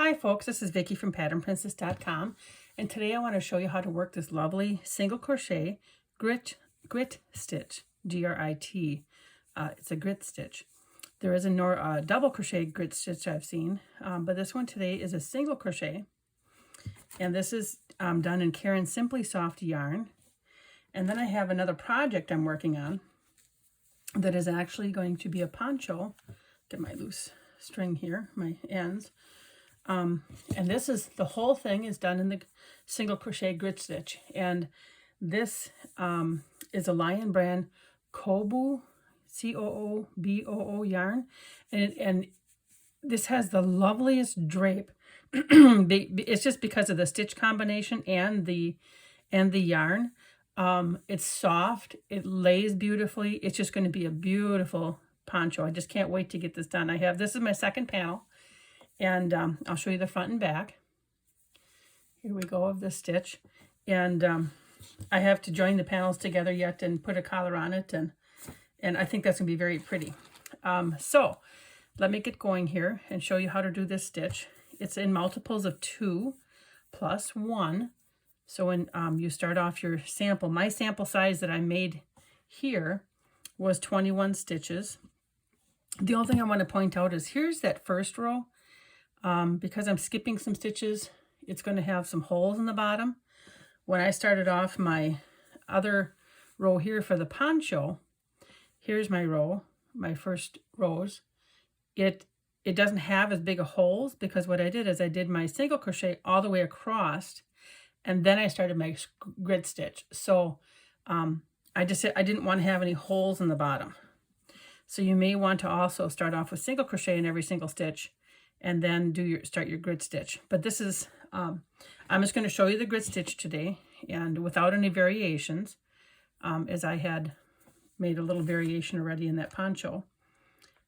Hi folks, this is Vicki from patternprincess.com, and today I want to show you how to work this lovely single crochet grit stitch, G-R-I-T. It's a grit stitch. There is a double crochet grit stitch I've seen, but this one today is a single crochet, and this is done in Karen's Simply Soft yarn. And then I have another project I'm working on that is actually going to be a poncho. Get my loose string here, my ends. And this is, the whole thing is done in the single crochet grit stitch. And this is a Lion brand Kobo, C-O-O-B-O-O yarn. And this has the loveliest drape. It's just because of the stitch combination and the yarn. It's soft, it lays beautifully. It's just going to be a beautiful poncho. I just can't wait to get this done. This is my second panel. And I'll show you the front and back. Here we go of this stitch. And I have to join the panels together yet and put a collar on it. And I think that's going to be very pretty. So let me get going here and show you how to do this stitch. It's in multiples of 2 plus 1. So when you start off your sample, my sample size that I made here was 21 stitches. The only thing I want to point out is here's that first row. Because I'm skipping some stitches, it's going to have some holes in the bottom. When I started off my other row here for the poncho, here's my row, my first rows. It doesn't have as big of holes because what I did is I did my single crochet all the way across, and then I started my grit stitch. So I didn't want to have any holes in the bottom. So you may want to also start off with single crochet in every single stitch, and then start your grit stitch. But this is, I'm just going to show you the grit stitch today, and without any variations, as I had made a little variation already in that poncho.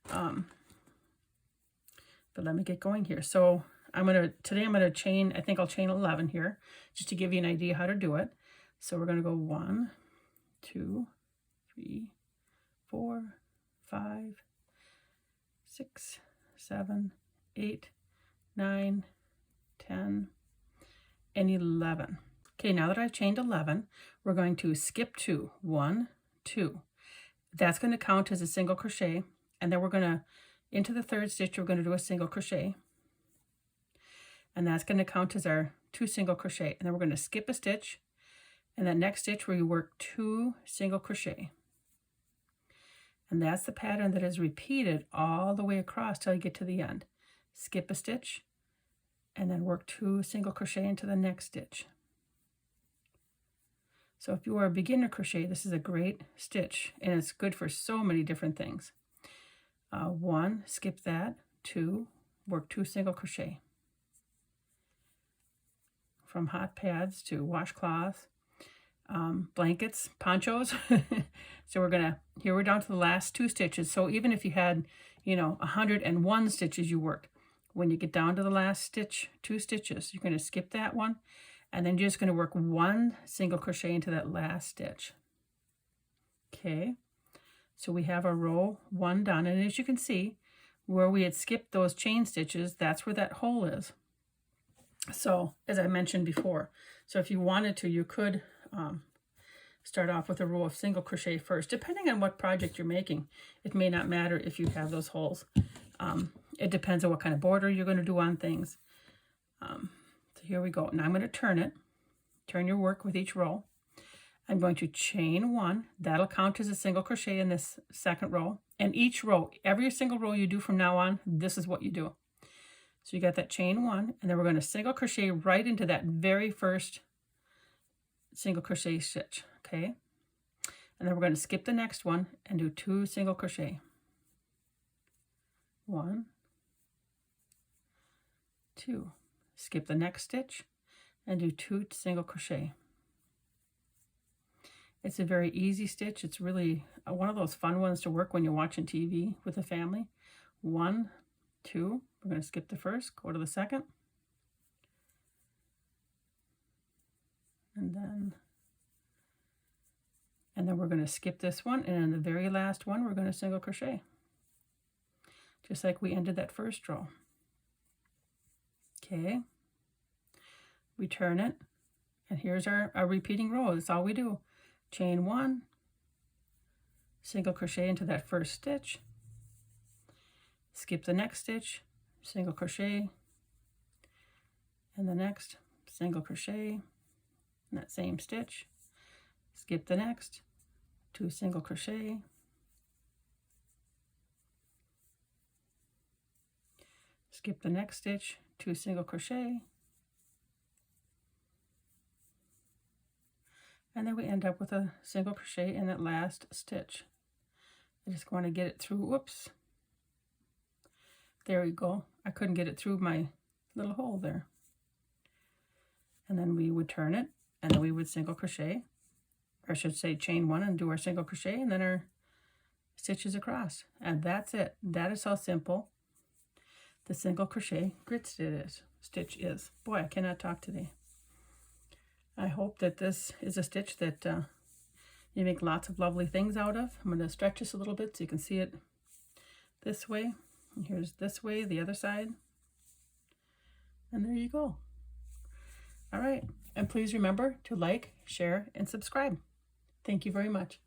But let me get going here. So today I'm going to chain, I think I'll chain 11 here, just to give you an idea how to do it. So we're going to go 1, 2, 3, 4, 5, 6, 7, 8, 9, 10, and 11. Okay, now that I've chained 11, we're going to skip 2. 1, 2. That's going to count as a single crochet, and then we're going to, into the third stitch, we're going to do a single crochet. And that's going to count as our 2 single crochet. And then we're going to skip a stitch, and that next stitch where you work 2 single crochet. And that's the pattern that is repeated all the way across till you get to the end. Skip a stitch, and then work 2 single crochet into the next stitch. So if you are a beginner crochet, this is a great stitch, and it's good for so many different things. 1, skip that. 2, work 2 single crochet. From hot pads to washcloths, blankets, ponchos. So here we're down to the last 2 stitches. So even if you had, 101 stitches you worked, when you get down to the last stitch, 2 stitches, you're going to skip that one, and then you're just going to work 1 single crochet into that last stitch. Okay, so we have our row 1 done, and as you can see, where we had skipped those chain stitches, that's where that hole is. So as I mentioned before, so if you wanted to, you could start off with a row of single crochet first. Depending on what project you're making, it may not matter if you have those holes. It depends on what kind of border you're going to do on things. So here we go. Now I'm going to turn your work with each row. I'm going to chain 1. That'll count as a single crochet in this second row. And each row, every single row you do from now on, this is what you do. So you got that chain 1, and then we're going to single crochet right into that very first single crochet stitch, okay? And then we're going to skip the next one and do 2 single crochet. 1, 2. Skip the next stitch and do 2 single crochet. It's a very easy stitch. It's really one of those fun ones to work when you're watching TV with the family. 1, 2. We're going to skip the first, go to the second. And then we're going to skip this one, and in the very last one, we're going to single crochet. Just like we ended that first row. Okay, we turn it, and here's our repeating row. That's all we do. Chain 1, single crochet into that first stitch, skip the next stitch, single crochet, and the next, single crochet in that same stitch, skip the next, 2 single crochet, skip the next stitch, 2 single crochet, and then we end up with a single crochet in that last stitch. I just want to get it through. Whoops, there we go. I couldn't get it through my little hole there. And then we would turn it, and then we would single crochet, or I should say chain 1 and do our single crochet, and then our stitches across. And that's it. That is how simple the single crochet grit stitch is. Boy, I cannot talk today. I hope that this is a stitch that you make lots of lovely things out of. I'm going to stretch this a little bit so you can see it this way. And here's this way, the other side. And there you go. All right, and please remember to like, share, and subscribe. Thank you very much.